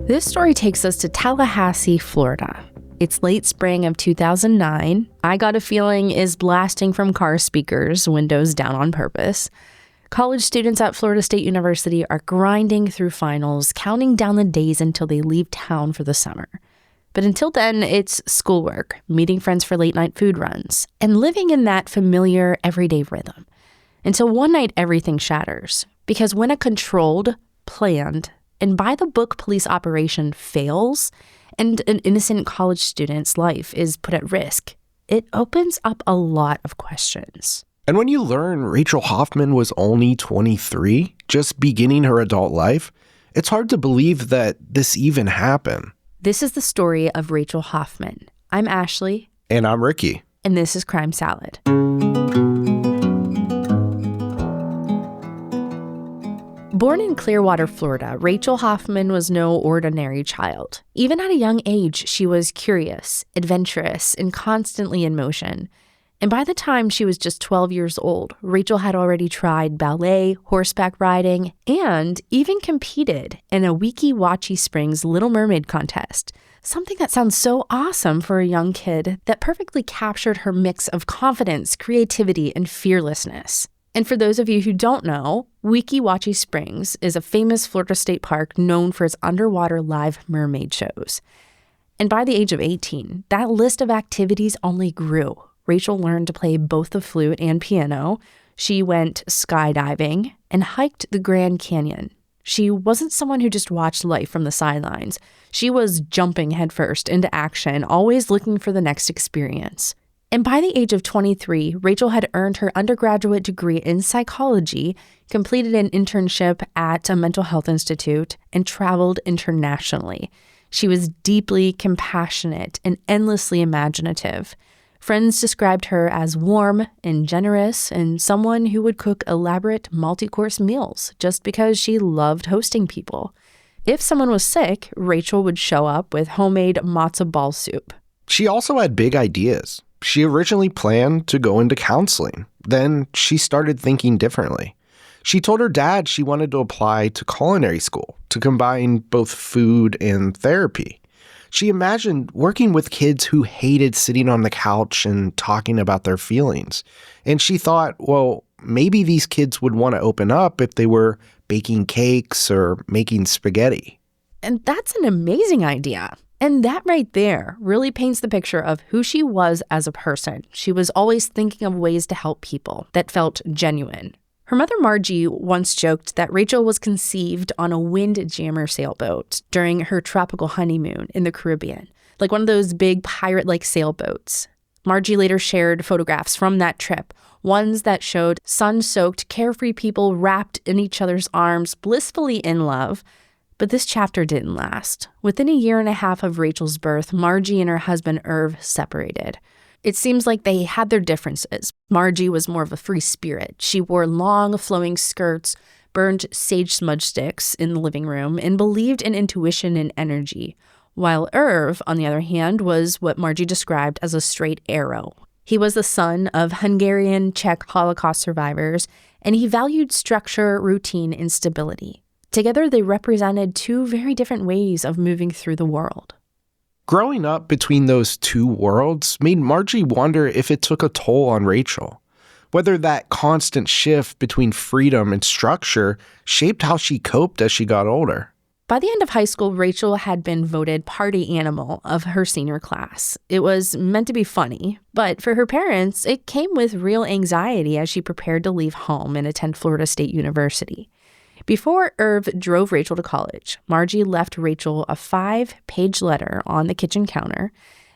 This story takes us to Tallahassee, Florida. It's late spring of 2009. I Got a Feeling is blasting from car speakers, windows down on purpose. College students at Florida State University are grinding through finals, counting down the days until they leave town for the summer. But until then, it's schoolwork, meeting friends for late-night food runs, and living in that familiar, everyday rhythm. Until one night, everything shatters. Because when a controlled, planned, and by-the-book police operation fails, and an innocent college student's life is put at risk, it opens up a lot of questions. And when you learn Rachel Hoffman was only 23, just beginning her adult life, it's hard to believe that this even happened. This is the story of Rachel Hoffman. I'm Ashley. And I'm Ricky. And this is Crime Salad. Born in Clearwater, Florida, Rachel Hoffman was no ordinary child. Even at a young age, she was curious, adventurous, and constantly in motion. And by the time she was just 12 years old, Rachel had already tried ballet, horseback riding, and even competed in a Weeki Springs Little Mermaid contest, something that sounds so awesome for a young kid that perfectly captured her mix of confidence, creativity, and fearlessness. And for those of you who don't know, Weeki Springs is a famous Florida state park known for its underwater live mermaid shows. And by the age of 18, that list of activities only grew. Rachel learned to play both the flute and piano. She went skydiving and hiked the Grand Canyon. She wasn't someone who just watched life from the sidelines. She was jumping headfirst into action, always looking for the next experience. And by the age of 23, Rachel had earned her undergraduate degree in psychology, completed an internship at a mental health institute, and traveled internationally. She was deeply compassionate and endlessly imaginative. Friends described her as warm and generous and someone who would cook elaborate multi-course meals just because she loved hosting people. If someone was sick, Rachel would show up with homemade matzo ball soup. She also had big ideas. She originally planned to go into counseling. Then she started thinking differently. She told her dad she wanted to apply to culinary school to combine both food and therapy. She imagined working with kids who hated sitting on the couch and talking about their feelings. And she thought, well, maybe these kids would want to open up if they were baking cakes or making spaghetti. And that's an amazing idea. And that right there really paints the picture of who she was as a person. She was always thinking of ways to help people that felt genuine. Her mother, Margie, once joked that Rachel was conceived on a windjammer sailboat during her tropical honeymoon in the Caribbean, like one of those big pirate-like sailboats. Margie later shared photographs from that trip, ones that showed sun-soaked, carefree people wrapped in each other's arms, blissfully in love. But this chapter didn't last. Within a year and a half of Rachel's birth, Margie and her husband, Irv, separated. It seems like they had their differences. Margie was more of a free spirit. She wore long, flowing skirts, burned sage smudge sticks in the living room, and believed in intuition and energy, while Irv, on the other hand, was what Margie described as a straight arrow. He was the son of Hungarian Czech Holocaust survivors, and he valued structure, routine, and stability. Together, they represented two very different ways of moving through the world. Growing up between those two worlds made Margie wonder if it took a toll on Rachel, whether that constant shift between freedom and structure shaped how she coped as she got older. By the end of high school, Rachel had been voted party animal of her senior class. It was meant to be funny, but for her parents, it came with real anxiety as she prepared to leave home and attend Florida State University. Before Irv drove Rachel to college, Margie left Rachel a 5-page letter on the kitchen counter,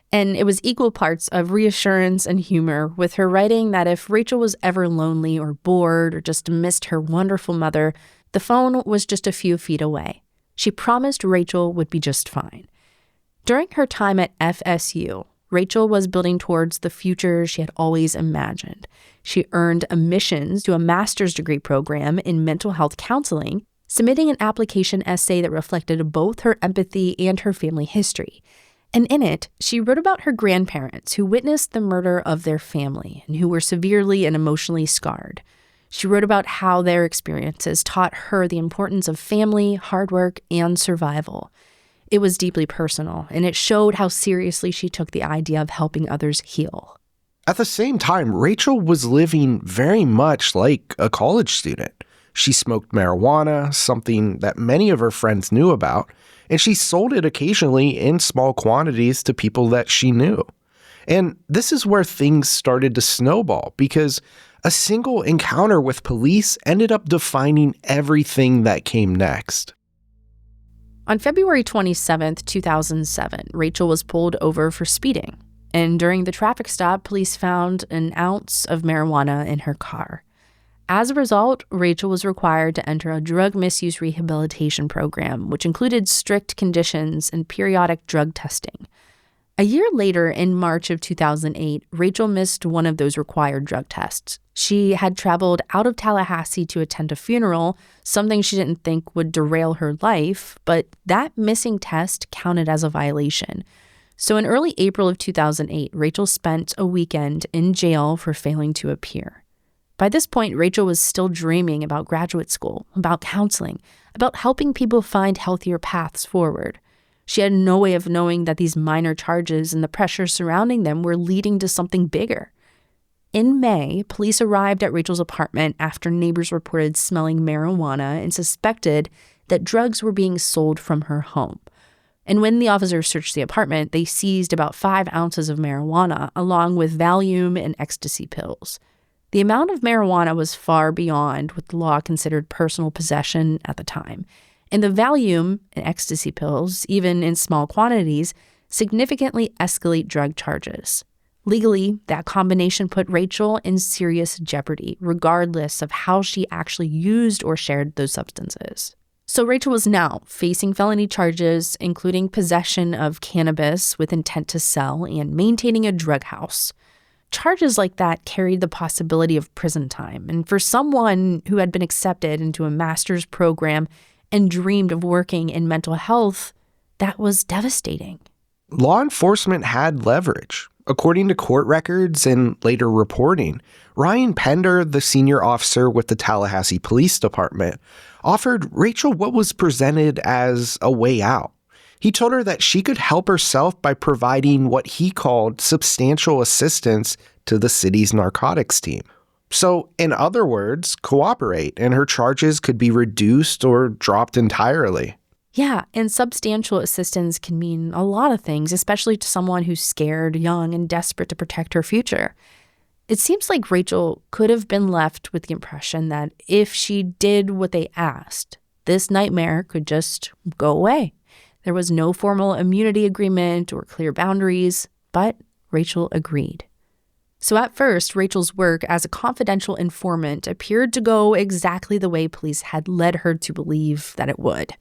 and it was equal parts of reassurance and humor, with her writing that if Rachel was ever lonely or bored or just missed her wonderful mother, the phone was just a few feet away. She promised Rachel would be just fine. During her time at FSU, Rachel was building towards the future she had always imagined. She earned admissions to a master's degree program in mental health counseling, submitting an application essay that reflected both her empathy and her family history. And in it, she wrote about her grandparents who witnessed the murder of their family and who were severely and emotionally scarred. She wrote about how their experiences taught her the importance of family, hard work, and survival. It was deeply personal, and it showed how seriously she took the idea of helping others heal. At the same time, Rachel was living very much like a college student. She smoked marijuana, something that many of her friends knew about, and she sold it occasionally in small quantities to people that she knew. And this is where things started to snowball, because a single encounter with police ended up defining everything that came next. On February 27, 2007, Rachel was pulled over for speeding, and during the traffic stop, police found an ounce of marijuana in her car. As a result, Rachel was required to enter a drug misuse rehabilitation program, which included strict conditions and periodic drug testing. A year later, in March of 2008, Rachel missed one of those required drug tests. She had traveled out of Tallahassee to attend a funeral, something she didn't think would derail her life, but that missing test counted as a violation. So in early April of 2008, Rachel spent a weekend in jail for failing to appear. By this point, Rachel was still dreaming about graduate school, about counseling, about helping people find healthier paths forward. She had no way of knowing that these minor charges and the pressure surrounding them were leading to something bigger. In May, police arrived at Rachel's apartment after neighbors reported smelling marijuana and suspected that drugs were being sold from her home. And when the officers searched the apartment, they seized about 5 ounces of marijuana, along with Valium and ecstasy pills. The amount of marijuana was far beyond what the law considered personal possession at the time. And the Valium and ecstasy pills, even in small quantities, significantly escalate drug charges. Legally, that combination put Rachel in serious jeopardy, regardless of how she actually used or shared those substances. So Rachel was now facing felony charges, including possession of cannabis with intent to sell and maintaining a drug house. Charges like that carried the possibility of prison time, and for someone who had been accepted into a master's program and dreamed of working in mental health, that was devastating. Law enforcement had leverage. According to court records and later reporting, Ryan Pender, the senior officer with the Tallahassee Police Department, offered Rachel what was presented as a way out. He told her that she could help herself by providing what he called substantial assistance to the city's narcotics team. So, in other words, cooperate, and her charges could be reduced or dropped entirely. Yeah, and substantial assistance can mean a lot of things, especially to someone who's scared, young, and desperate to protect her future. It seems like Rachel could have been left with the impression that if she did what they asked, this nightmare could just go away. There was no formal immunity agreement or clear boundaries, but Rachel agreed. So at first, Rachel's work as a confidential informant appeared to go exactly the way police had led her to believe that it would.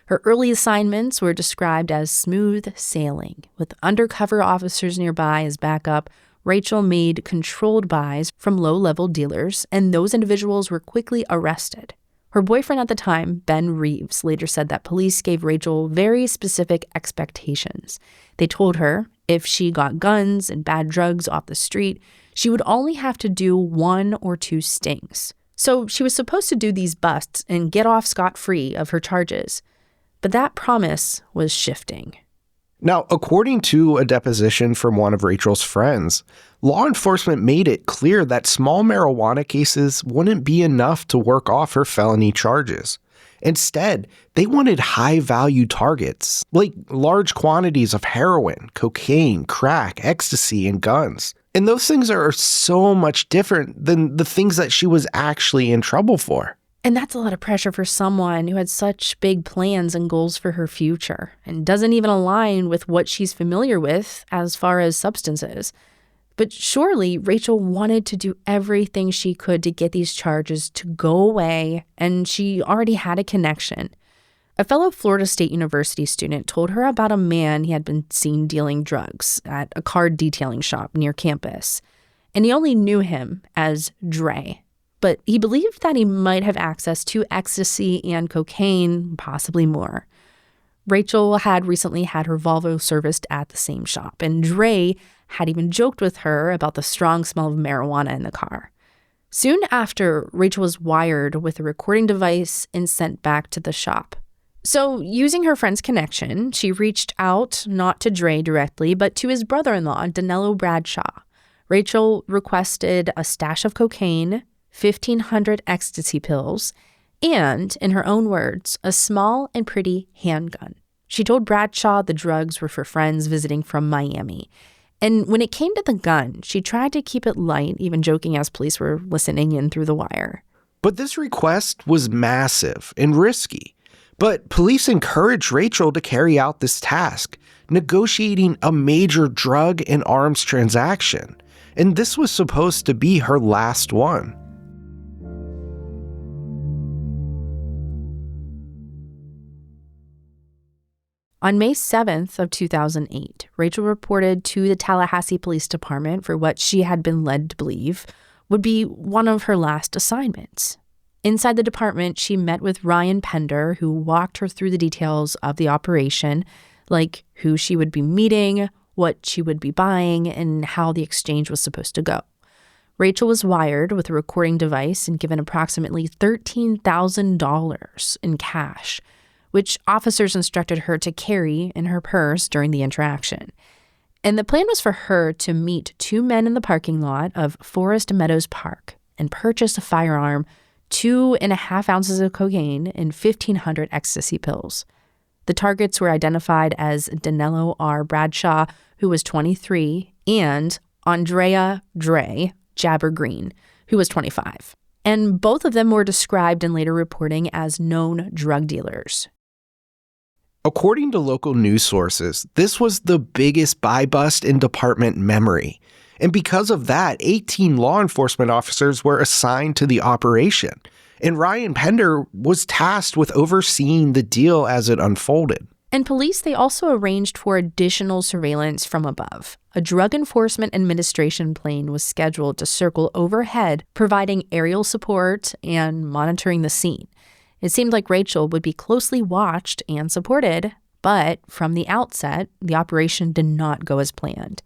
Her early assignments were described as smooth sailing. With undercover officers nearby as backup, Rachel made controlled buys from low-level dealers, and those individuals were quickly arrested. Her boyfriend at the time, Ben Reeves, later said that police gave Rachel very specific expectations. They told her if she got guns and bad drugs off the street, she would only have to do 1 or 2 stings. So she was supposed to do these busts and get off scot-free of her charges. But that promise was shifting. Now, according to a deposition from one of Rachel's friends, law enforcement made it clear that small marijuana cases wouldn't be enough to work off her felony charges. Instead, they wanted high-value targets, like large quantities of heroin, cocaine, crack, ecstasy, and guns. And those things are so much different than the things that she was actually in trouble for. And that's a lot of pressure for someone who had such big plans and goals for her future and doesn't even align with what she's familiar with as far as substances. But surely Rachel wanted to do everything she could to get these charges to go away, and she already had a connection. A fellow Florida State University student told her about a man he had been seen dealing drugs at a car detailing shop near campus, and he only knew him as Dre. But he believed that he might have access to ecstasy and cocaine, possibly more. Rachel had recently had her Volvo serviced at the same shop, and Dre had even joked with her about the strong smell of marijuana in the car. Soon after, Rachel was wired with a recording device and sent back to the shop. So, using her friend's connection, she reached out not to Dre directly, but to his brother-in-law, Danilo Bradshaw. Rachel requested a stash of cocaine, 1,500 ecstasy pills, and, in her own words, a small and pretty handgun. She told Bradshaw the drugs were for friends visiting from Miami. And when it came to the gun, she tried to keep it light, even joking as police were listening in through the wire. But this request was massive and risky. But police encouraged Rachel to carry out this task, negotiating a major drug and arms transaction. And this was supposed to be her last one. On May 7th of 2008, Rachel reported to the Tallahassee Police Department for what she had been led to believe would be one of her last assignments. Inside the department, she met with Ryan Pender, who walked her through the details of the operation, like who she would be meeting, what she would be buying, and how the exchange was supposed to go. Rachel was wired with a recording device and given approximately $13,000 in cash, which officers instructed her to carry in her purse during the interaction. And the plan was for her to meet two men in the parking lot of Forest Meadows Park and purchase a firearm, 2.5 ounces of cocaine, and 1,500 ecstasy pills. The targets were identified as Danilo R. Bradshaw, who was 23, and Andrea Dre Jabber Green, who was 25. And both of them were described in later reporting as known drug dealers. According to local news sources, this was the biggest buy-bust in department memory. And because of that, 18 law enforcement officers were assigned to the operation. And Ryan Pender was tasked with overseeing the deal as it unfolded. And police, they also arranged for additional surveillance from above. A Drug Enforcement Administration plane was scheduled to circle overhead, providing aerial support and monitoring the scene. It seemed like Rachel would be closely watched and supported, but from the outset, the operation did not go as planned.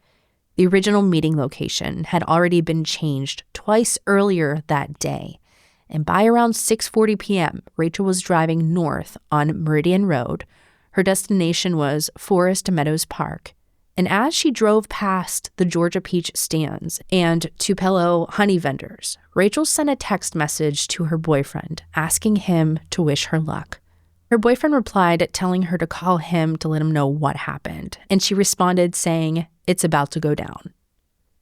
The original meeting location had already been changed twice earlier that day, and by around 6:40 p.m., Rachel was driving north on Meridian Road. Her destination was Forest Meadows Park, and as she drove past the Georgia Peach stands and Tupelo honey vendors, Rachel sent a text message to her boyfriend asking him to wish her luck. Her boyfriend replied, telling her to call him to let him know what happened, and she responded saying, "It's about to go down."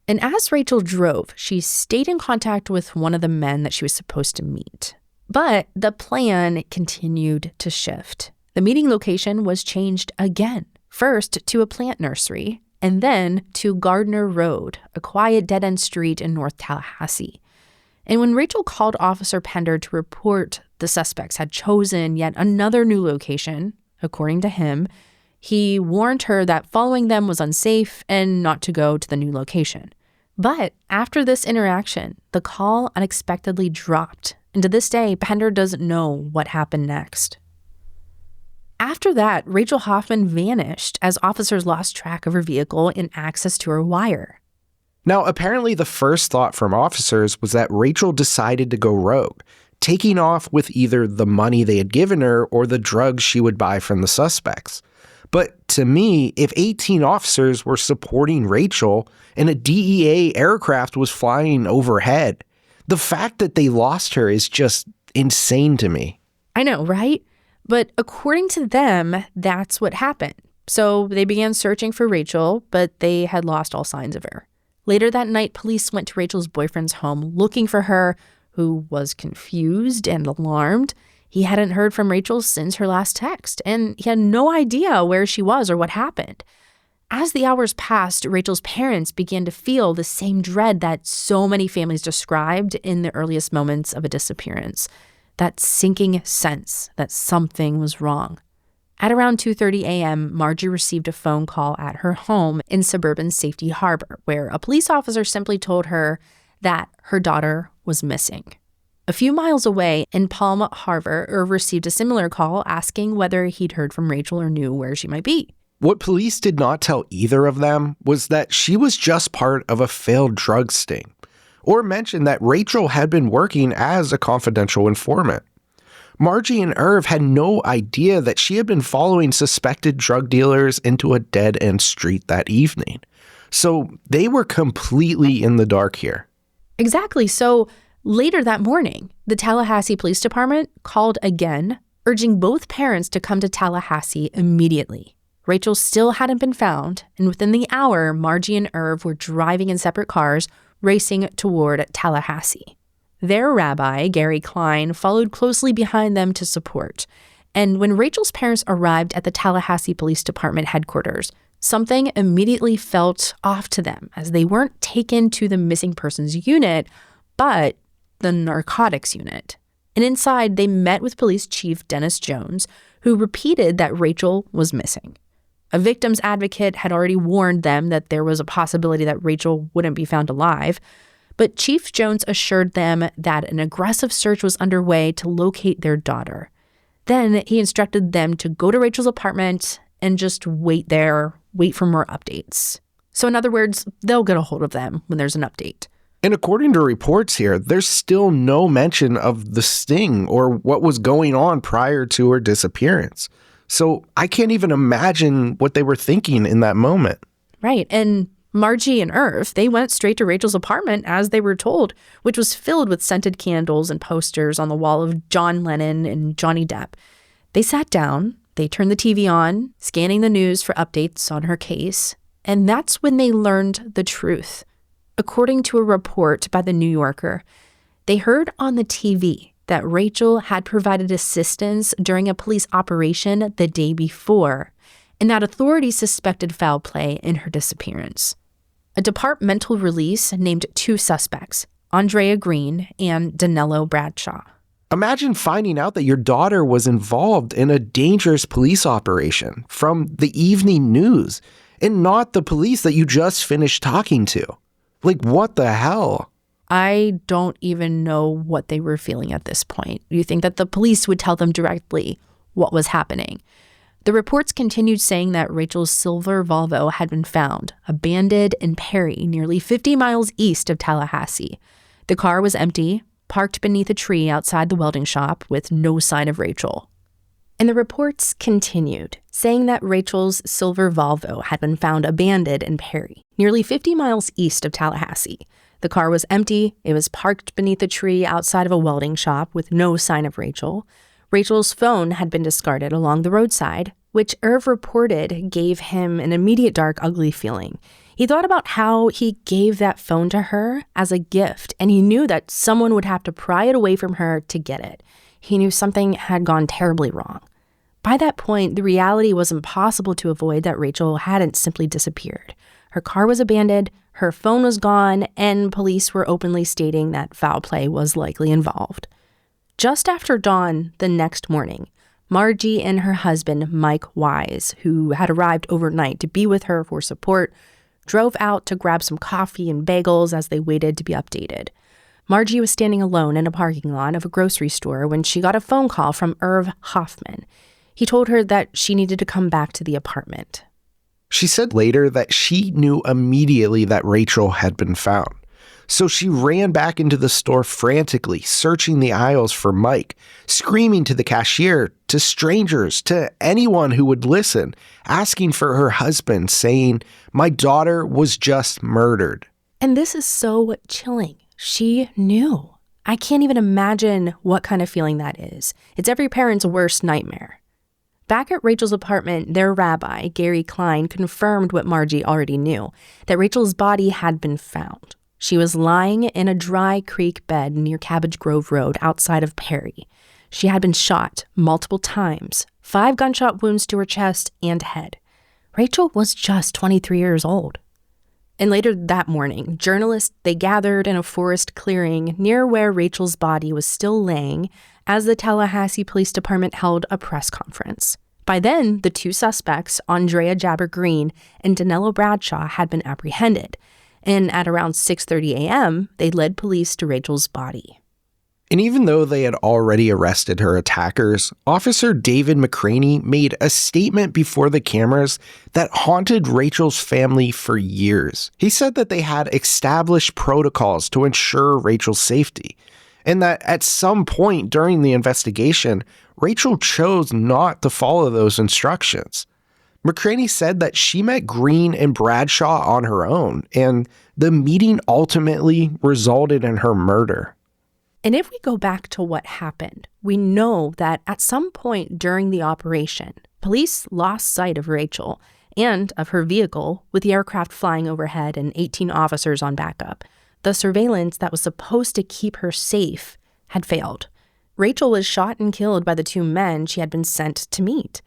And as Rachel drove, she stayed in contact with one of the men that she was supposed to meet. But the plan continued to shift. The meeting location was changed again, first to a plant nursery, and then to Gardner Road, a quiet dead-end street in North Tallahassee. And when Rachel called Officer Pender to report the suspects had chosen yet another new location, according to him, he warned her that following them was unsafe and not to go to the new location. But after this interaction, the call unexpectedly dropped, and to this day, Pender doesn't know what happened next. After that, Rachel Hoffman vanished as officers lost track of her vehicle and access to her wire. Now, apparently the first thought from officers was that Rachel decided to go rogue, taking off with either the money they had given her or the drugs she would buy from the suspects. But to me, if 18 officers were supporting Rachel and a DEA aircraft was flying overhead, the fact that they lost her is just insane to me. I know, right? But according to them, that's what happened. So they began searching for Rachel, but they had lost all signs of her. Later that night, police went to Rachel's boyfriend's home looking for her, who was confused and alarmed. He hadn't heard from Rachel since her last text, and he had no idea where she was or what happened. As the hours passed, Rachel's parents began to feel the same dread that so many families described in the earliest moments of a disappearance, that sinking sense that something was wrong. At around 2:30 a.m., Margie received a phone call at her home in suburban Safety Harbor, where a police officer simply told her that her daughter was missing. A few miles away in Palm Harbor, Irv received a similar call asking whether he'd heard from Rachel or knew where she might be. What police did not tell either of them was that she was just part of a failed drug sting, or mention that Rachel had been working as a confidential informant. Margie and Irv had no idea that she had been following suspected drug dealers into a dead-end street that evening. So they were completely in the dark here. Exactly. So later that morning, the Tallahassee Police Department called again, urging both parents to come to Tallahassee immediately. Rachel still hadn't been found, and within the hour, Margie and Irv were driving in separate cars, racing toward Tallahassee. Their rabbi, Gary Klein, followed closely behind them to support. And when Rachel's parents arrived at the Tallahassee Police Department headquarters, something immediately felt off to them as they weren't taken to the missing persons unit, but the narcotics unit. And inside, they met with Police Chief Dennis Jones, who repeated that Rachel was missing. A victim's advocate had already warned them that there was a possibility that Rachel wouldn't be found alive, but Chief Jones assured them that an aggressive search was underway to locate their daughter. Then he instructed them to go to Rachel's apartment and just wait for more updates. So in other words, they'll get a hold of them when there's an update. And according to reports here, there's still no mention of the sting or what was going on prior to her disappearance. So I can't even imagine what they were thinking in that moment. Right. And Margie and Irv, they went straight to Rachel's apartment as they were told, which was filled with scented candles and posters on the wall of John Lennon and Johnny Depp. They sat down, they turned the TV on, scanning the news for updates on her case, and that's when they learned the truth. According to a report by The New Yorker, they heard on the TV that Rachel had provided assistance during a police operation the day before, and that authorities suspected foul play in her disappearance. A departmental release named two suspects, Andrea Green and Danilo Bradshaw. Imagine finding out that your daughter was involved in a dangerous police operation from the evening news and not the police that you just finished talking to. Like, what the hell? I don't even know what they were feeling at this point. You think that the police would tell them directly what was happening? The reports continued saying that Rachel's silver Volvo had been found, abandoned in Perry, nearly 50 miles east of Tallahassee. The car was empty, parked beneath a tree outside the welding shop with no sign of Rachel. And the reports continued, saying that Rachel's silver Volvo had been found abandoned in Perry, nearly 50 miles east of Tallahassee. The car was empty, it was parked beneath a tree outside of a welding shop with no sign of Rachel. Rachel's phone had been discarded along the roadside, which Irv reported gave him an immediate dark, ugly feeling. He thought about how he gave that phone to her as a gift, and he knew that someone would have to pry it away from her to get it. He knew something had gone terribly wrong. By that point, the reality was impossible to avoid that Rachel hadn't simply disappeared. Her car was abandoned, her phone was gone, and police were openly stating that foul play was likely involved. Just after dawn the next morning, Margie and her husband, Mike Wise, who had arrived overnight to be with her for support, drove out to grab some coffee and bagels as they waited to be updated. Margie was standing alone in a parking lot of a grocery store when she got a phone call from Irv Hoffman. He told her that she needed to come back to the apartment. She said later that she knew immediately that Rachel had been found. So she ran back into the store frantically, searching the aisles for Mike, screaming to the cashier, to strangers, to anyone who would listen, asking for her husband, saying, "My daughter was just murdered." And this is so chilling. She knew. I can't even imagine what kind of feeling that is. It's every parent's worst nightmare. Back at Rachel's apartment, their rabbi, Gary Klein, confirmed what Margie already knew, that Rachel's body had been found. She was lying in a dry creek bed near Cabbage Grove Road outside of Perry. She had been shot multiple times, 5 gunshot wounds to her chest and head. Rachel was just 23 years old. And later that morning, journalists, they gathered in a forest clearing near where Rachel's body was still laying as the Tallahassee Police Department held a press conference. By then, the 2 suspects, Andrea Jabber Green and Danilo Bradshaw, had been apprehended. And at around 6:30 a.m., they led police to Rachel's body. And even though they had already arrested her attackers, Officer David McCraney made a statement before the cameras that haunted Rachel's family for years. He said that they had established protocols to ensure Rachel's safety. and that at some point during the investigation, Rachel chose not to follow those instructions. McCraney said that she met Green and Bradshaw on her own, and the meeting ultimately resulted in her murder. And if we go back to what happened, we know that at some point during the operation, police lost sight of Rachel and of her vehicle, with the aircraft flying overhead and 18 officers on backup. The surveillance that was supposed to keep her safe had failed. Rachel was shot and killed by the two men she had been sent to meet.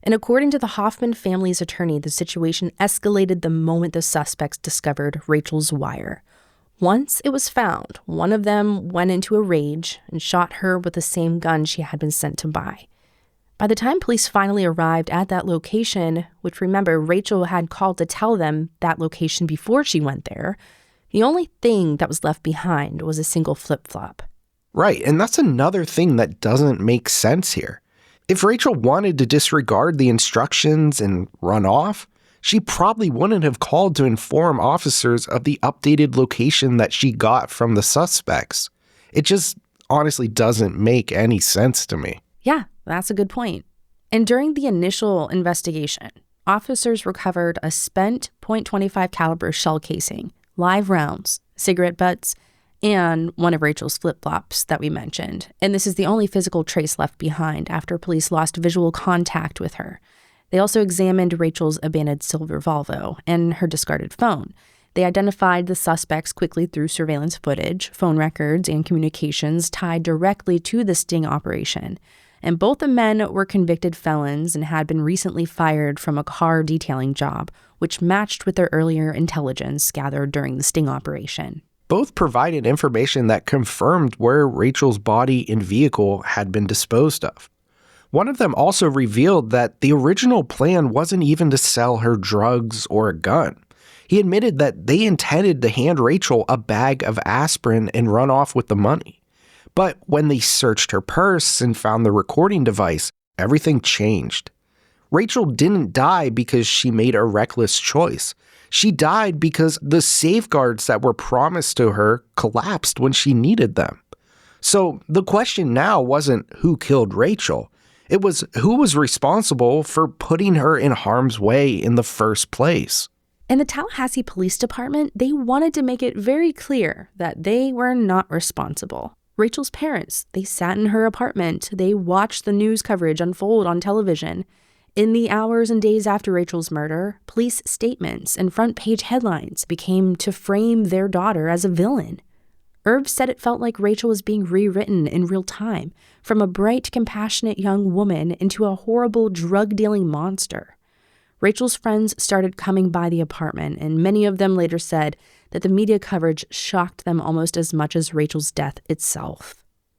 And according to the Hoffman family's attorney, the situation escalated the moment the suspects discovered Rachel's wire. Once it was found, one of them went into a rage and shot her with the same gun she had been sent to buy. By the time police finally arrived at that location, which remember, Rachel had called to tell them that location before she went there, the only thing that was left behind was a single flip-flop. Right, and that's another thing that doesn't make sense here. If Rachel wanted to disregard the instructions and run off, she probably wouldn't have called to inform officers of the updated location that she got from the suspects. It just honestly doesn't make any sense to me. Yeah, that's a good point. And during the initial investigation, officers recovered a spent .25 caliber shell casing, live rounds, cigarette butts, and one of Rachel's flip-flops that we mentioned. And this is the only physical trace left behind after police lost visual contact with her. They also examined Rachel's abandoned silver Volvo and her discarded phone. They identified the suspects quickly through surveillance footage, phone records, and communications tied directly to the sting operation. And both the men were convicted felons and had been recently fired from a car detailing job, which matched with their earlier intelligence gathered during the sting operation. Both provided information that confirmed where Rachel's body and vehicle had been disposed of. One of them also revealed that the original plan wasn't even to sell her drugs or a gun. He admitted that they intended to hand Rachel a bag of aspirin and run off with the money. But when they searched her purse and found the recording device, everything changed. Rachel didn't die because she made a reckless choice. She died because the safeguards that were promised to her collapsed when she needed them. So the question now wasn't who killed Rachel. It was who was responsible for putting her in harm's way in the first place. And the Tallahassee Police Department, they wanted to make it very clear that they were not responsible. Rachel's parents, they sat in her apartment. They watched the news coverage unfold on television. In the hours and days after Rachel's murder, police statements and front-page headlines became to frame their daughter as a villain. Irv said it felt like Rachel was being rewritten in real time, from a bright, compassionate young woman into a horrible drug-dealing monster. Rachel's friends started coming by the apartment, and many of them later said that the media coverage shocked them almost as much as Rachel's death itself.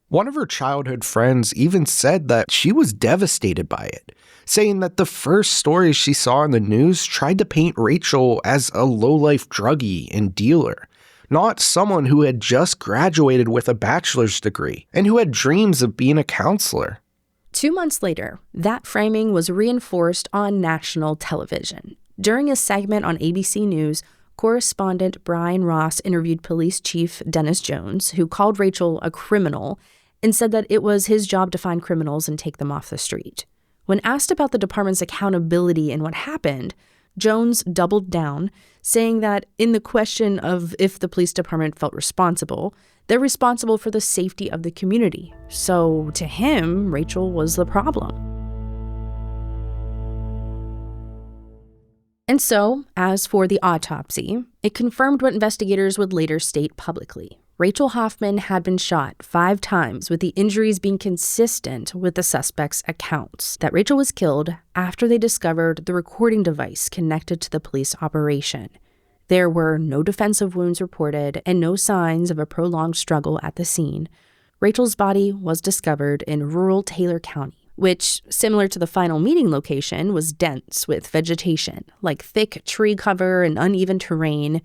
One of her childhood friends even said that she was devastated by it, saying that the first stories she saw in the news tried to paint Rachel as a low-life druggie and dealer, not someone who had just graduated with a bachelor's degree and who had dreams of being a counselor. 2 months later, that framing was reinforced on national television. During a segment on ABC News, correspondent Brian Ross interviewed Police Chief Dennis Jones, who called Rachel a criminal and said that it was his job to find criminals and take them off the street. When asked about the department's accountability in what happened, Jones doubled down, saying that in the question of if the police department felt responsible, they're responsible for the safety of the community. So to him, Rachel was the problem. And so, as for the autopsy, it confirmed what investigators would later state publicly. Rachel Hoffman had been shot 5 times, with the injuries being consistent with the suspect's accounts, that Rachel was killed after they discovered the recording device connected to the police operation. There were no defensive wounds reported and no signs of a prolonged struggle at the scene. Rachel's body was discovered in rural Taylor County, which, similar to the final meeting location, was dense with vegetation, like thick tree cover and uneven terrain,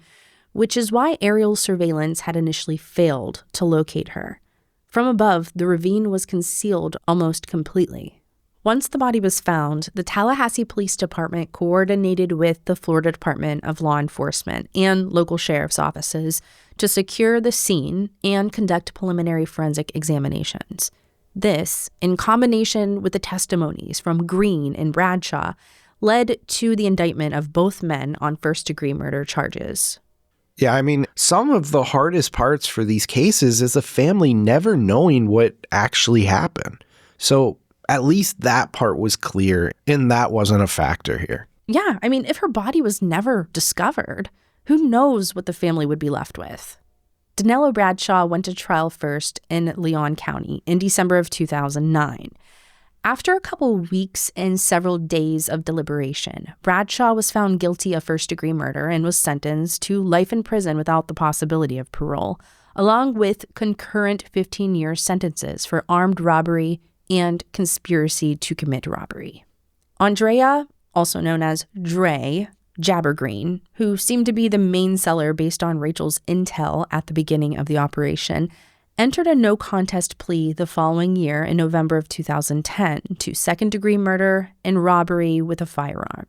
which is why aerial surveillance had initially failed to locate her. From above, the ravine was concealed almost completely. Once the body was found, the Tallahassee Police Department coordinated with the Florida Department of Law Enforcement and local sheriff's offices to secure the scene and conduct preliminary forensic examinations. This, in combination with the testimonies from Green and Bradshaw, led to the indictment of both men on first-degree murder charges. Yeah, I mean, some of the hardest parts for these cases is the family never knowing what actually happened. So at least that part was clear, and that wasn't a factor here. Yeah, I mean, if her body was never discovered, who knows what the family would be left with? Danilo Bradshaw went to trial first in Leon County in December of 2009. After a couple weeks and several days of deliberation, Bradshaw was found guilty of first-degree murder and was sentenced to life in prison without the possibility of parole, along with concurrent 15-year sentences for armed robbery and conspiracy to commit robbery. Andrea, also known as Dre Jabbergreen, who seemed to be the main seller based on Rachel's intel at the beginning of the operation, entered a no-contest plea the following year in November of 2010 to second-degree murder and robbery with a firearm.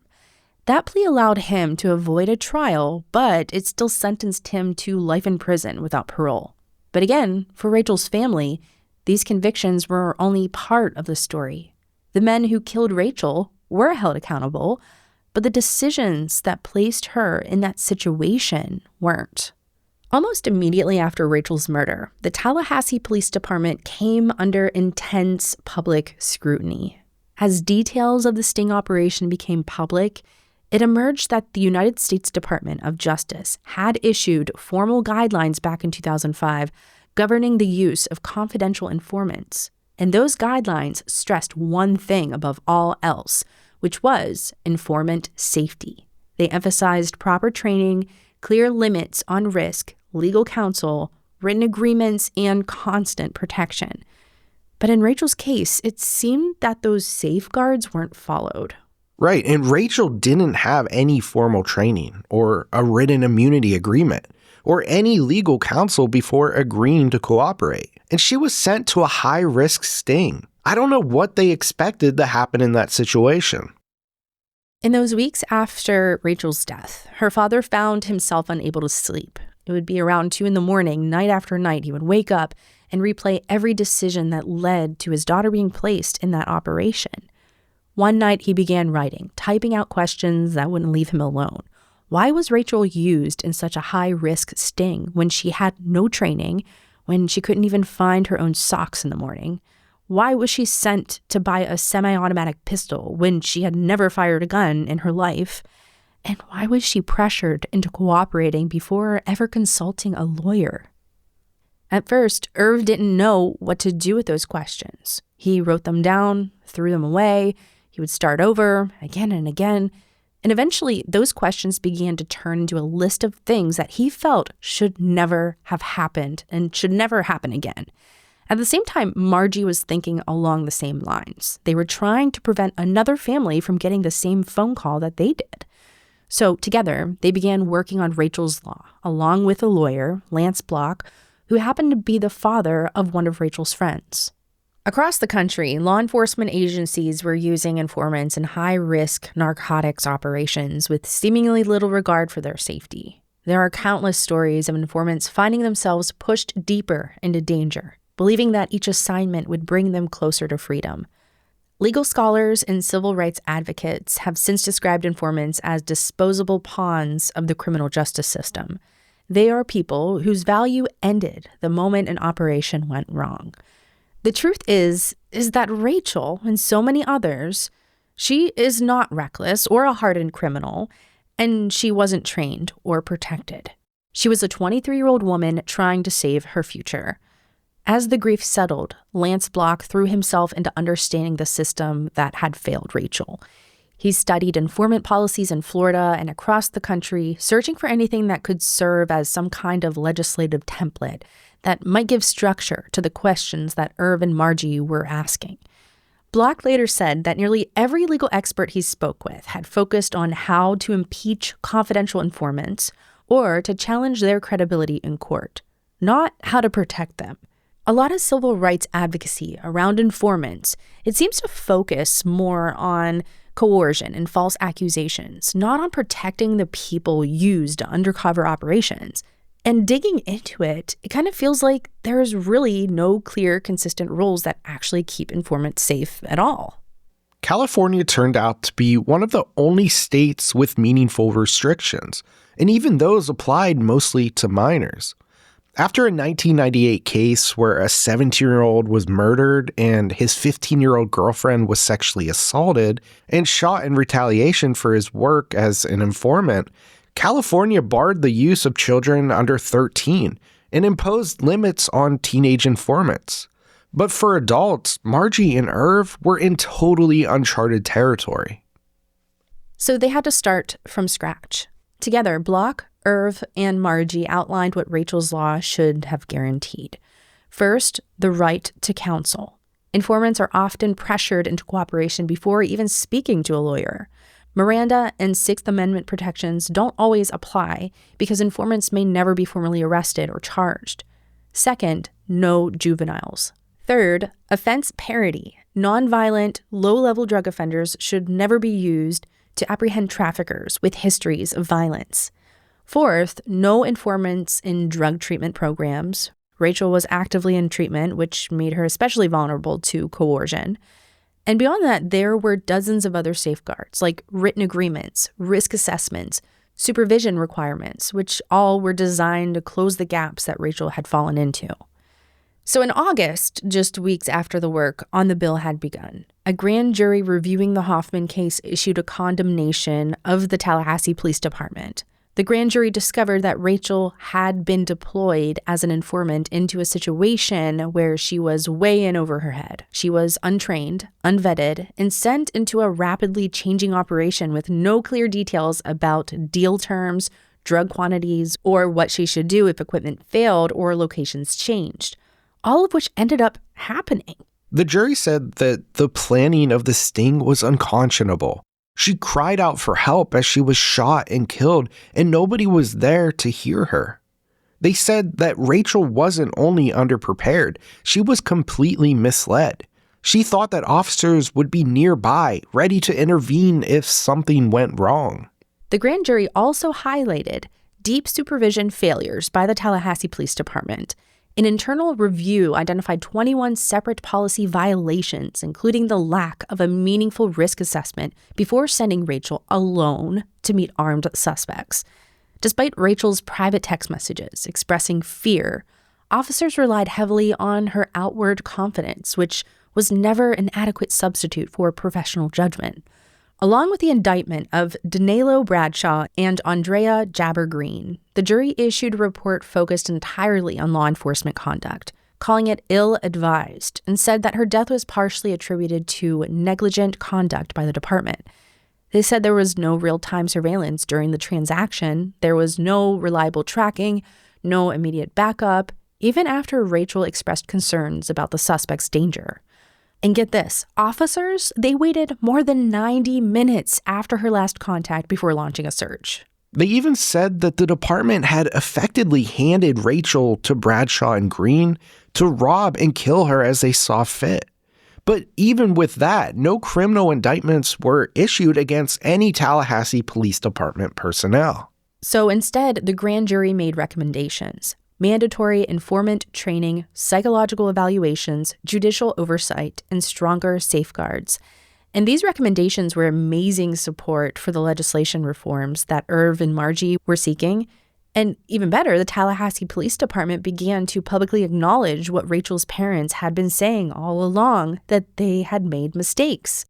That plea allowed him to avoid a trial, but it still sentenced him to life in prison without parole. But again, for Rachel's family, these convictions were only part of the story. The men who killed Rachel were held accountable, but the decisions that placed her in that situation weren't. Almost immediately after Rachel's murder, the Tallahassee Police Department came under intense public scrutiny. As details of the sting operation became public, it emerged that the United States Department of Justice had issued formal guidelines back in 2005 governing the use of confidential informants. And those guidelines stressed one thing above all else, which was informant safety. They emphasized proper training, clear limits on risk, legal counsel, written agreements, and constant protection. But in Rachel's case, it seemed that those safeguards weren't followed. Right, and Rachel didn't have any formal training or a written immunity agreement or any legal counsel before agreeing to cooperate. And she was sent to a high-risk sting. I don't know what they expected to happen in that situation. In those weeks after Rachel's death, her father found himself unable to sleep. It would be around 2 a.m, night after night. He would wake up and replay every decision that led to his daughter being placed in that operation. One night, he began writing, typing out questions that wouldn't leave him alone. Why was Rachel used in such a high-risk sting when she had no training, when she couldn't even find her own socks in the morning? Why was she sent to buy a semi-automatic pistol when she had never fired a gun in her life? And why was she pressured into cooperating before ever consulting a lawyer? At first, Irv didn't know what to do with those questions. He wrote them down, threw them away. He would start over again and again. And eventually, those questions began to turn into a list of things that he felt should never have happened and should never happen again. At the same time, Margie was thinking along the same lines. They were trying to prevent another family from getting the same phone call that they did. So together, they began working on Rachel's law, along with a lawyer, Lance Block, who happened to be the father of one of Rachel's friends. Across the country, law enforcement agencies were using informants in high-risk narcotics operations with seemingly little regard for their safety. There are countless stories of informants finding themselves pushed deeper into danger, believing that each assignment would bring them closer to freedom. Legal scholars and civil rights advocates have since described informants as disposable pawns of the criminal justice system. They are people whose value ended the moment an operation went wrong. The truth is that Rachel and so many others, she is not reckless or a hardened criminal, and she wasn't trained or protected. She was a 23-year-old woman trying to save her future. As the grief settled, Lance Block threw himself into understanding the system that had failed Rachel. He studied informant policies in Florida and across the country, searching for anything that could serve as some kind of legislative template that might give structure to the questions that Irv and Margie were asking. Block later said that nearly every legal expert he spoke with had focused on how to impeach confidential informants or to challenge their credibility in court, not how to protect them. A lot of civil rights advocacy around informants, it seems to focus more on coercion and false accusations, not on protecting the people used undercover operations. And digging into it, it kind of feels like there's really no clear, consistent rules that actually keep informants safe at all. California turned out to be one of the only states with meaningful restrictions, and even those applied mostly to minors. After a 1998 case where a 17-year-old was murdered and his 15-year-old girlfriend was sexually assaulted and shot in retaliation for his work as an informant, California barred the use of children under 13 and imposed limits on teenage informants. But for adults, Margie and Irv were in totally uncharted territory. So they had to start from scratch. Together, Block, Irv, and Margie outlined what Rachel's law should have guaranteed. First, the right to counsel. Informants are often pressured into cooperation before even speaking to a lawyer. Miranda and Sixth Amendment protections don't always apply because informants may never be formally arrested or charged. Second, no juveniles. Third, offense parity. Nonviolent, low-level drug offenders should never be used to apprehend traffickers with histories of violence. Fourth, no informants in drug treatment programs. Rachel was actively in treatment, which made her especially vulnerable to coercion. And beyond that, there were dozens of other safeguards, like written agreements, risk assessments, supervision requirements, which all were designed to close the gaps that Rachel had fallen into. So in August, just weeks after the work on the bill had begun, a grand jury reviewing the Hoffman case issued a condemnation of the Tallahassee Police Department. The grand jury discovered that Rachel had been deployed as an informant into a situation where she was way in over her head. She was untrained, unvetted, and sent into a rapidly changing operation with no clear details about deal terms, drug quantities, or what she should do if equipment failed or locations changed, all of which ended up happening. The jury said that the planning of the sting was unconscionable. She cried out for help as she was shot and killed, and nobody was there to hear her. They said that Rachel wasn't only underprepared, she was completely misled. She thought that officers would be nearby, ready to intervene if something went wrong. The grand jury also highlighted deep supervision failures by the Tallahassee Police Department. An internal review identified 21 separate policy violations, including the lack of a meaningful risk assessment before sending Rachel alone to meet armed suspects. Despite Rachel's private text messages expressing fear, officers relied heavily on her outward confidence, which was never an adequate substitute for professional judgment. Along with the indictment of Danilo Bradshaw and Andrea Jabber Green, the jury issued a report focused entirely on law enforcement conduct, calling it ill-advised, and said that her death was partially attributed to negligent conduct by the department. They said there was no real-time surveillance during the transaction, there was no reliable tracking, no immediate backup, even after Rachel expressed concerns about the suspect's danger. And get this, officers, they waited more than 90 minutes after her last contact before launching a search. They even said that the department had effectively handed Rachel to Bradshaw and Green to rob and kill her as they saw fit. But even with that, no criminal indictments were issued against any Tallahassee Police Department personnel. So instead, the grand jury made recommendations. Mandatory informant training, psychological evaluations, judicial oversight, and stronger safeguards. And these recommendations were amazing support for the legislation reforms that Irv and Margie were seeking. And even better, the Tallahassee Police Department began to publicly acknowledge what Rachel's parents had been saying all along, that they had made mistakes.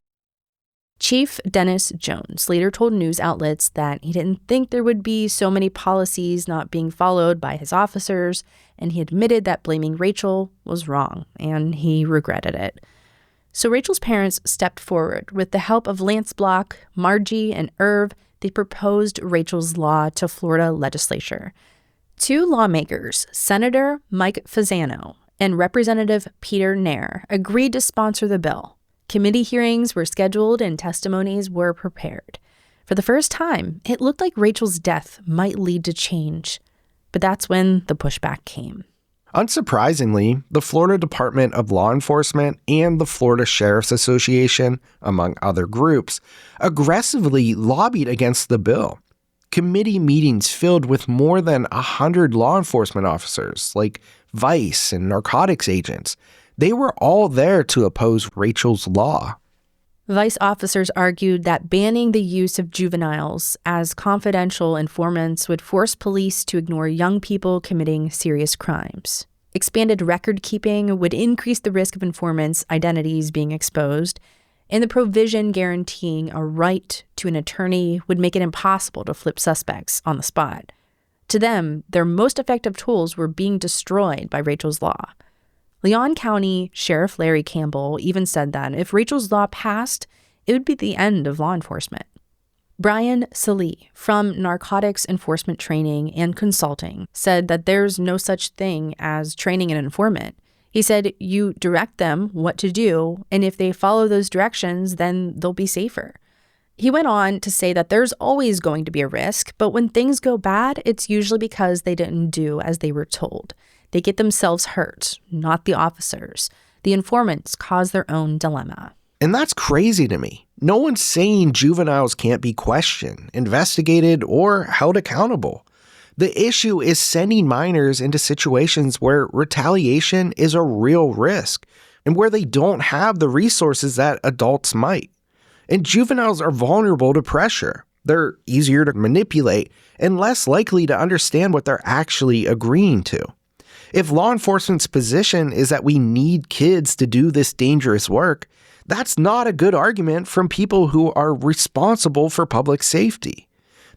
Chief Dennis Jones later told news outlets that he didn't think there would be so many policies not being followed by his officers, and he admitted that blaming Rachel was wrong, and he regretted it. So Rachel's parents stepped forward. With the help of Lance Block, Margie, and Irv, they proposed Rachel's law to Florida legislature. Two lawmakers, Senator Mike Fasano and Representative Peter Nair, agreed to sponsor the bill. Committee hearings were scheduled and testimonies were prepared. For the first time, it looked like Rachel's death might lead to change. But that's when the pushback came. Unsurprisingly, the Florida Department of Law Enforcement and the Florida Sheriff's Association, among other groups, aggressively lobbied against the bill. Committee meetings filled with more than 100 law enforcement officers, like vice and narcotics agents. They were all there to oppose Rachel's law. Vice officers argued that banning the use of juveniles as confidential informants would force police to ignore young people committing serious crimes. Expanded record keeping would increase the risk of informants' identities being exposed, and the provision guaranteeing a right to an attorney would make it impossible to flip suspects on the spot. To them, their most effective tools were being destroyed by Rachel's law. Leon County Sheriff Larry Campbell even said that if Rachel's law passed, it would be the end of law enforcement. Brian Salee from Narcotics Enforcement Training and Consulting said that there's no such thing as training an informant. He said you direct them what to do, and if they follow those directions, then they'll be safer. He went on to say that there's always going to be a risk, but when things go bad, it's usually because they didn't do as they were told. They get themselves hurt, not the officers. The informants cause their own dilemma. And that's crazy to me. No one's saying juveniles can't be questioned, investigated, or held accountable. The issue is sending minors into situations where retaliation is a real risk and where they don't have the resources that adults might. And juveniles are vulnerable to pressure. They're easier to manipulate and less likely to understand what they're actually agreeing to. If law enforcement's position is that we need kids to do this dangerous work, that's not a good argument from people who are responsible for public safety.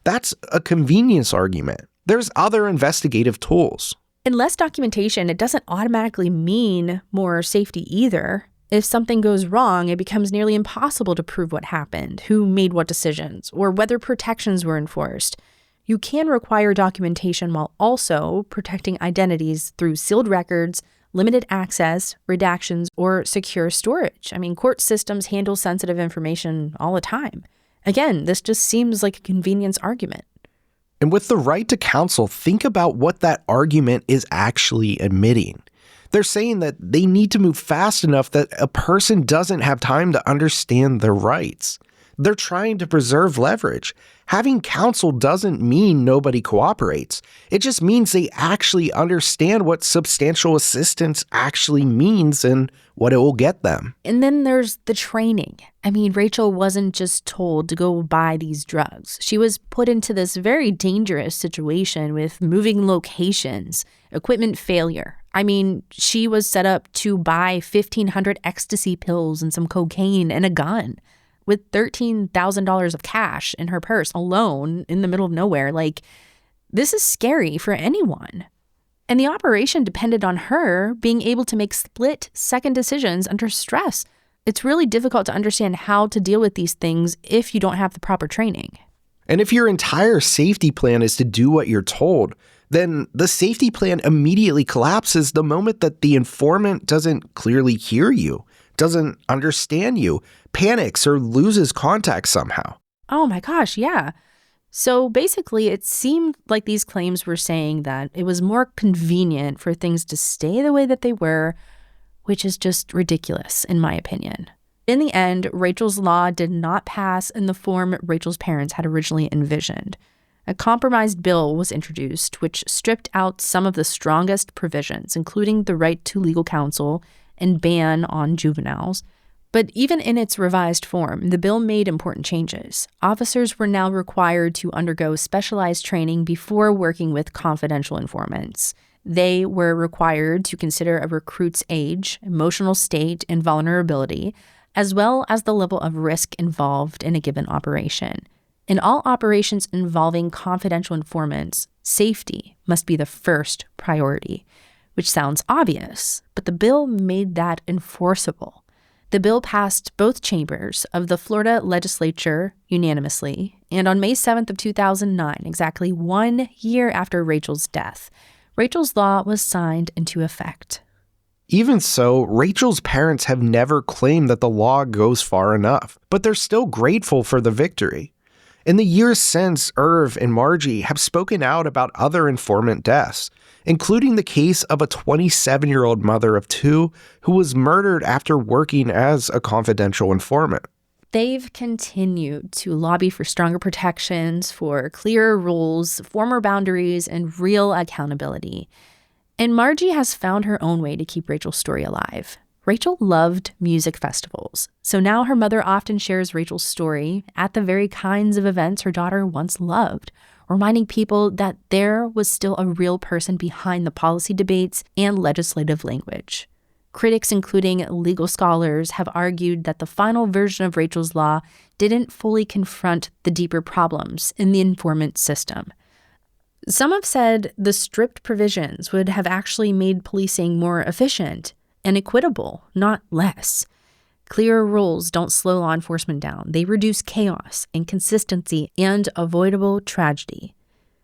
That's a convenience argument. There's other investigative tools. In less documentation, it doesn't automatically mean more safety either. If something goes wrong, it becomes nearly impossible to prove what happened, who made what decisions, or whether protections were enforced. You can require documentation while also protecting identities through sealed records, limited access, redactions, or secure storage. Court systems handle sensitive information all the time. Again, this just seems like a convenience argument. And with the right to counsel, think about what that argument is actually admitting. They're saying that they need to move fast enough that a person doesn't have time to understand their rights. They're trying to preserve leverage. Having counsel doesn't mean nobody cooperates. It just means they actually understand what substantial assistance actually means and what it will get them. And then there's the training. Rachel wasn't just told to go buy these drugs. She was put into this very dangerous situation with moving locations, equipment failure. She was set up to buy 1,500 ecstasy pills and some cocaine and a gun with $13,000 of cash in her purse alone in the middle of nowhere. This is scary for anyone. And the operation depended on her being able to make split-second decisions under stress. It's really difficult to understand how to deal with these things if you don't have the proper training. And if your entire safety plan is to do what you're told, then the safety plan immediately collapses the moment that the informant doesn't clearly hear you, doesn't understand you, panics, or loses contact somehow. Oh my gosh, yeah. So basically, it seemed like these claims were saying that it was more convenient for things to stay the way that they were, which is just ridiculous, in my opinion. In the end, Rachel's law did not pass in the form Rachel's parents had originally envisioned. A compromised bill was introduced, which stripped out some of the strongest provisions, including the right to legal counsel and ban on juveniles. But even in its revised form, the bill made important changes. Officers were now required to undergo specialized training before working with confidential informants. They were required to consider a recruit's age, emotional state, and vulnerability, as well as the level of risk involved in a given operation. In all operations involving confidential informants, safety must be the first priority, which sounds obvious, but the bill made that enforceable. The bill passed both chambers of the Florida legislature unanimously, and on May 7th of 2009, exactly 1 year after Rachel's death, Rachel's law was signed into effect. Even so, Rachel's parents have never claimed that the law goes far enough, but they're still grateful for the victory. In the years since, Irv and Margie have spoken out about other informant deaths, including the case of a 27-year-old mother of two who was murdered after working as a confidential informant. They've continued to lobby for stronger protections, for clearer rules, former boundaries, and real accountability. And Margie has found her own way to keep Rachel's story alive. Rachel loved music festivals, so now her mother often shares Rachel's story at the very kinds of events her daughter once loved, reminding people that there was still a real person behind the policy debates and legislative language. Critics, including legal scholars, have argued that the final version of Rachel's Law didn't fully confront the deeper problems in the informant system. Some have said the strict provisions would have actually made policing more efficient and equitable, not less. Clearer rules don't slow law enforcement down. They reduce chaos, inconsistency, and avoidable tragedy.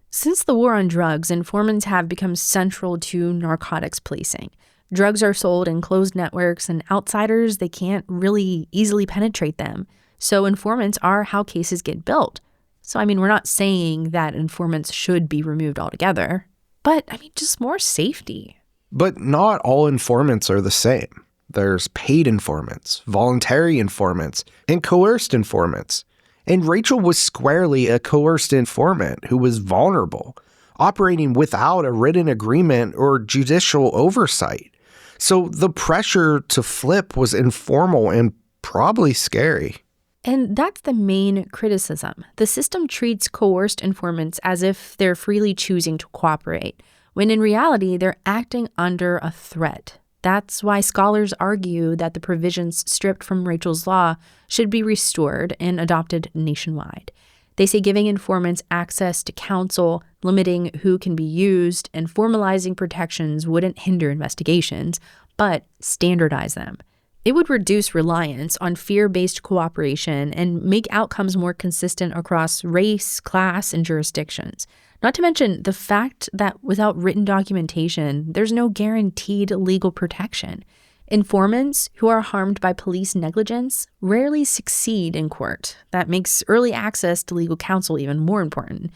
Since the war on drugs, informants have become central to narcotics policing. Drugs are sold in closed networks, and outsiders, they can't really easily penetrate them. So informants are how cases get built. So, we're not saying that informants should be removed altogether, but, just more safety. But not all informants are the same. There's paid informants, voluntary informants, and coerced informants. And Rachel was squarely a coerced informant who was vulnerable, operating without a written agreement or judicial oversight. So the pressure to flip was informal and probably scary. And that's the main criticism. The system treats coerced informants as if they're freely choosing to cooperate, when in reality, they're acting under a threat. That's why scholars argue that the provisions stripped from Rachel's Law should be restored and adopted nationwide. They say giving informants access to counsel, limiting who can be used, and formalizing protections wouldn't hinder investigations, but standardize them. It would reduce reliance on fear-based cooperation and make outcomes more consistent across race, class, and jurisdictions. Not to mention the fact that without written documentation, there's no guaranteed legal protection. Informants who are harmed by police negligence rarely succeed in court. That makes early access to legal counsel even more important.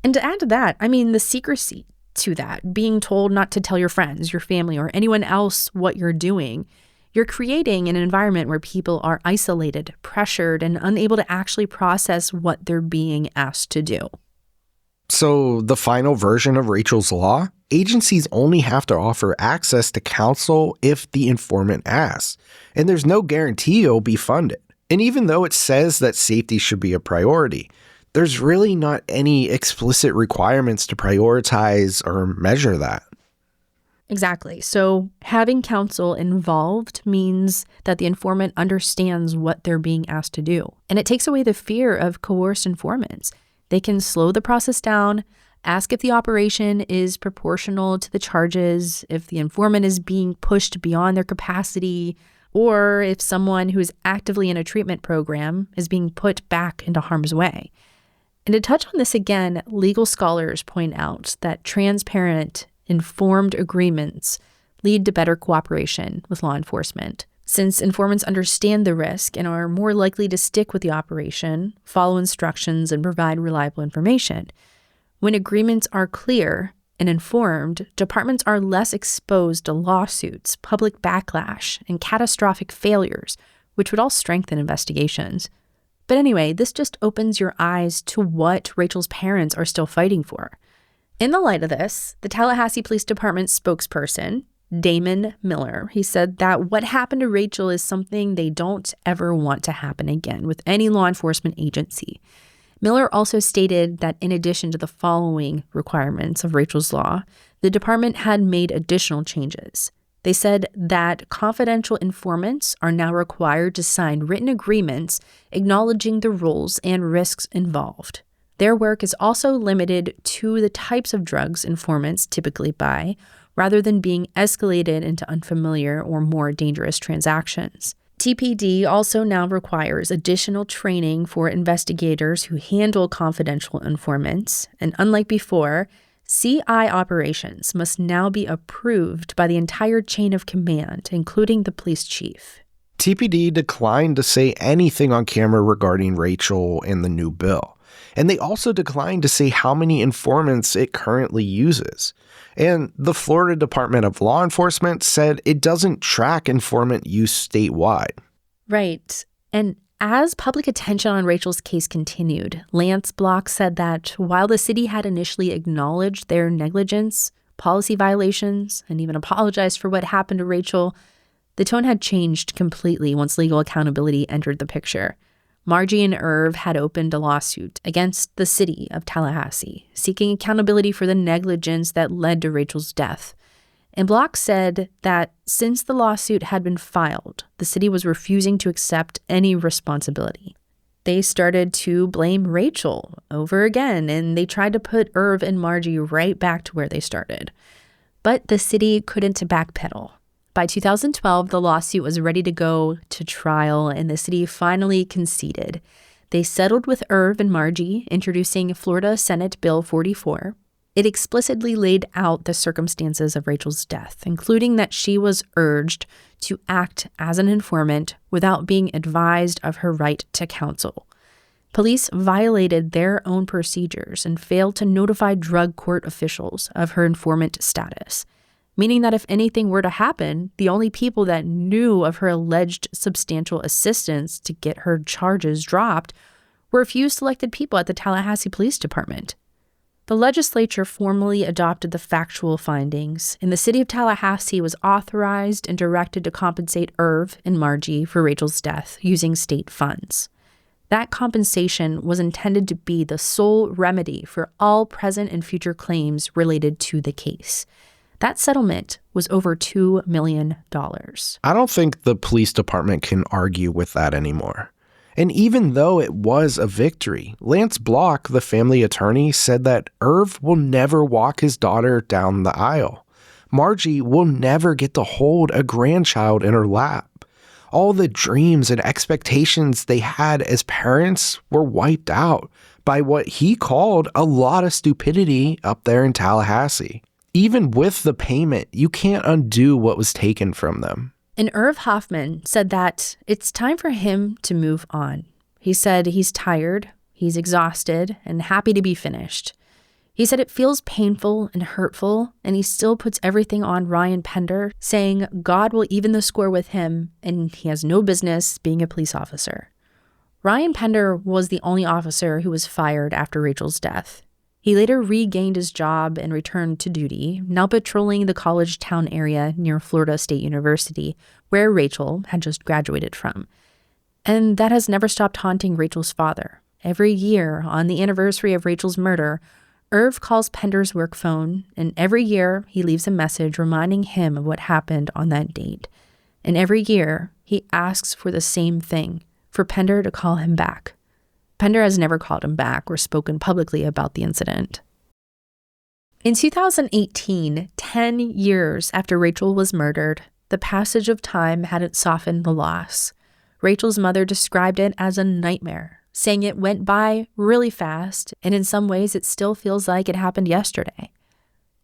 And to add to that, the secrecy to that, being told not to tell your friends, your family, or anyone else what you're doing, you're creating an environment where people are isolated, pressured, and unable to actually process what they're being asked to do. So the final version of Rachel's Law? Agencies only have to offer access to counsel if the informant asks, and there's no guarantee it'll be funded. And even though it says that safety should be a priority, there's really not any explicit requirements to prioritize or measure that. Exactly. So having counsel involved means that the informant understands what they're being asked to do. And it takes away the fear of coerced informants. They can slow the process down, ask if the operation is proportional to the charges, if the informant is being pushed beyond their capacity, or if someone who is actively in a treatment program is being put back into harm's way. And to touch on this again, legal scholars point out that transparent, informed agreements lead to better cooperation with law enforcement. Since informants understand the risk and are more likely to stick with the operation, follow instructions, and provide reliable information. When agreements are clear and informed, departments are less exposed to lawsuits, public backlash, and catastrophic failures, which would all strengthen investigations. But anyway, this just opens your eyes to what Rachel's parents are still fighting for. In the light of this, the Tallahassee Police Department spokesperson, Damon Miller, he said that what happened to Rachel is something they don't ever want to happen again with any law enforcement agency. Miller also stated that in addition to the following requirements of Rachel's Law, the department had made additional changes. They said that confidential informants are now required to sign written agreements acknowledging the roles and risks involved. Their work is also limited to the types of drugs informants typically buy, rather than being escalated into unfamiliar or more dangerous transactions. TPD also now requires additional training for investigators who handle confidential informants, and unlike before, CI operations must now be approved by the entire chain of command, including the police chief. TPD declined to say anything on camera regarding Rachel and the new bill. And they also declined to say how many informants it currently uses. And the Florida Department of Law Enforcement said it doesn't track informant use statewide. Right. And as public attention on Rachel's case continued, Lance Block said that while the city had initially acknowledged their negligence, policy violations, and even apologized for what happened to Rachel, the tone had changed completely once legal accountability entered the picture. Margie and Irv had opened a lawsuit against the city of Tallahassee, seeking accountability for the negligence that led to Rachel's death. And Block said that since the lawsuit had been filed, the city was refusing to accept any responsibility. They started to blame Rachel over again, and they tried to put Irv and Margie right back to where they started. But the city couldn't backpedal. By 2012, the lawsuit was ready to go to trial, and the city finally conceded. They settled with Irv and Margie, introducing Florida Senate Bill 44. It explicitly laid out the circumstances of Rachel's death, including that she was urged to act as an informant without being advised of her right to counsel. Police violated their own procedures and failed to notify drug court officials of her informant status, meaning that if anything were to happen, the only people that knew of her alleged substantial assistance to get her charges dropped were a few selected people at the Tallahassee Police Department. The legislature formally adopted the factual findings, and the city of Tallahassee was authorized and directed to compensate Irv and Margie for Rachel's death using state funds. That compensation was intended to be the sole remedy for all present and future claims related to the case. That settlement was over $2 million. I don't think the police department can argue with that anymore. And even though it was a victory, Lance Block, the family attorney, said that Irv will never walk his daughter down the aisle. Margie will never get to hold a grandchild in her lap. All the dreams and expectations they had as parents were wiped out by what he called a lot of stupidity up there in Tallahassee. Even with the payment, you can't undo what was taken from them. And Irv Hoffman said that it's time for him to move on. He said he's tired, he's exhausted, and happy to be finished. He said it feels painful and hurtful, and he still puts everything on Ryan Pender, saying God will even the score with him, and he has no business being a police officer. Ryan Pender was the only officer who was fired after Rachel's death. He later regained his job and returned to duty, now patrolling the college town area near Florida State University, where Rachel had just graduated from. And that has never stopped haunting Rachel's father. Every year, on the anniversary of Rachel's murder, Irv calls Pender's work phone, and every year he leaves a message reminding him of what happened on that date. And every year, he asks for the same thing, for Pender to call him back. Pender has never called him back or spoken publicly about the incident. In 2018, 10 years after Rachel was murdered, the passage of time hadn't softened the loss. Rachel's mother described it as a nightmare, saying it went by really fast, and in some ways it still feels like it happened yesterday.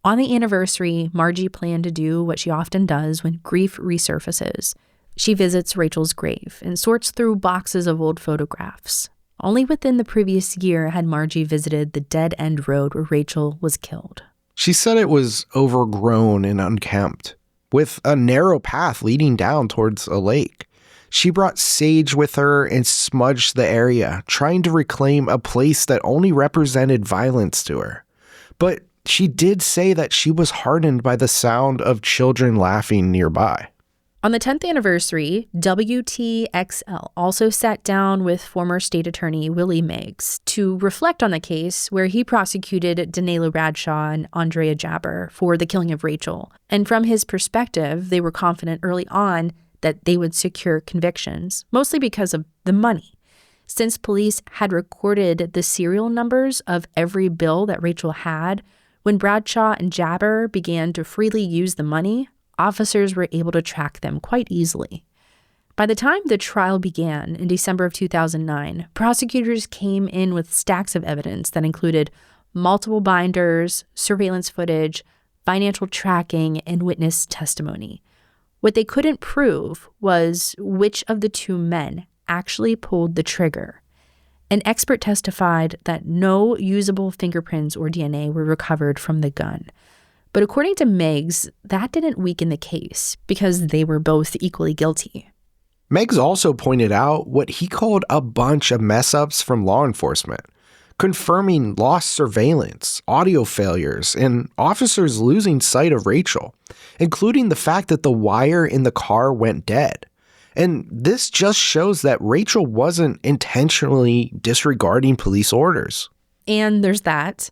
On the anniversary, Margie planned to do what she often does when grief resurfaces. She visits Rachel's grave and sorts through boxes of old photographs. Only within the previous year had Margie visited the dead-end road where Rachel was killed. She said it was overgrown and unkempt, with a narrow path leading down towards a lake. She brought sage with her and smudged the area, trying to reclaim a place that only represented violence to her. But she did say that she was hardened by the sound of children laughing nearby. On the 10th anniversary, WTXL also sat down with former state attorney Willie Meigs to reflect on the case where he prosecuted Danilo Bradshaw and Andrea Jabber for the killing of Rachel. And from his perspective, they were confident early on that they would secure convictions, mostly because of the money. Since police had recorded the serial numbers of every bill that Rachel had, when Bradshaw and Jabber began to freely use the money, officers were able to track them quite easily. By the time the trial began in December of 2009, prosecutors came in with stacks of evidence that included multiple binders, surveillance footage, financial tracking, and witness testimony. What they couldn't prove was which of the two men actually pulled the trigger. An expert testified that no usable fingerprints or DNA were recovered from the gun. But according to Meigs, that didn't weaken the case because they were both equally guilty. Meigs also pointed out what he called a bunch of mess-ups from law enforcement, confirming lost surveillance, audio failures, and officers losing sight of Rachel, including the fact that the wire in the car went dead. And this just shows that Rachel wasn't intentionally disregarding police orders. And there's that.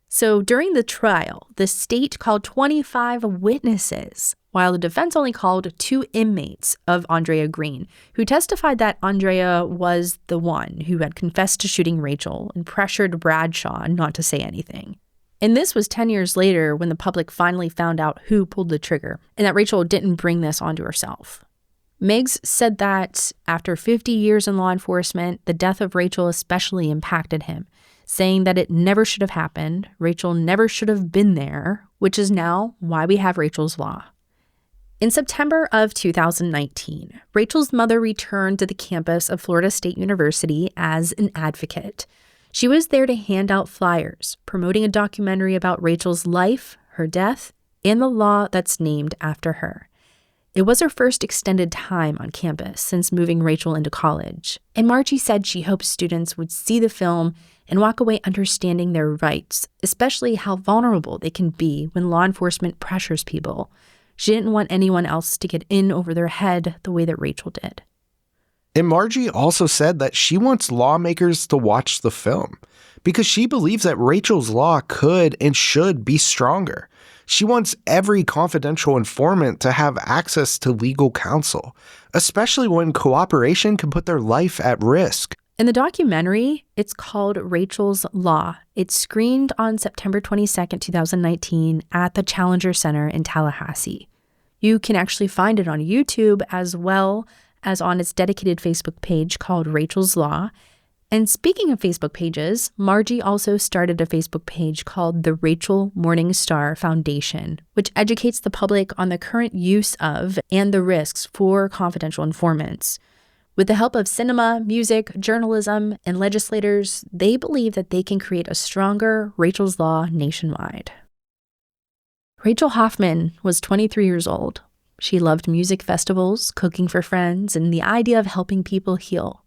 So during the trial, the state called 25 witnesses, while the defense only called 2 inmates of Andrea Green, who testified that Andrea was the one who had confessed to shooting Rachel and pressured Bradshaw not to say anything. And this was 10 years later when the public finally found out who pulled the trigger and that Rachel didn't bring this onto herself. Meigs said that after 50 years in law enforcement, the death of Rachel especially impacted him, saying that it never should have happened, Rachel never should have been there, which is now why we have Rachel's Law. In September of 2019, Rachel's mother returned to the campus of Florida State University as an advocate. She was there to hand out flyers, promoting a documentary about Rachel's life, her death, and the law that's named after her. It was her first extended time on campus since moving Rachel into college, and Margie said she hoped students would see the film and walk away understanding their rights, especially how vulnerable they can be when law enforcement pressures people. She didn't want anyone else to get in over their head the way that Rachel did. And Margie also said that she wants lawmakers to watch the film because she believes that Rachel's Law could and should be stronger. She wants every confidential informant to have access to legal counsel, especially when cooperation can put their life at risk. In the documentary, it's called Rachel's Law. It screened on September 22nd, 2019 at the Challenger Center in Tallahassee. You can actually find it on YouTube as well as on its dedicated Facebook page called Rachel's Law. And speaking of Facebook pages, Margie also started a Facebook page called the Rachel Morningstar Foundation, which educates the public on the current use of and the risks for confidential informants. With the help of cinema, music, journalism, and legislators, they believe that they can create a stronger Rachel's Law nationwide. Rachel Hoffman was 23 years old. She loved music festivals, cooking for friends, and the idea of helping people heal.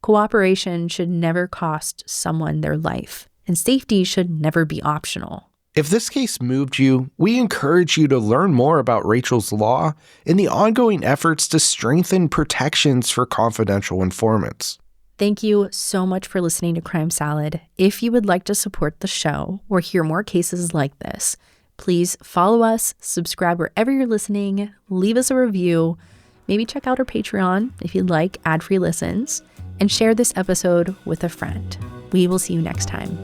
Cooperation should never cost someone their life, and safety should never be optional. If this case moved you, we encourage you to learn more about Rachel's Law and the ongoing efforts to strengthen protections for confidential informants. Thank you so much for listening to Crime Salad. If you would like to support the show or hear more cases like this, please follow us, subscribe wherever you're listening, leave us a review, maybe check out our Patreon if you'd like ad-free listens, and share this episode with a friend. We will see you next time.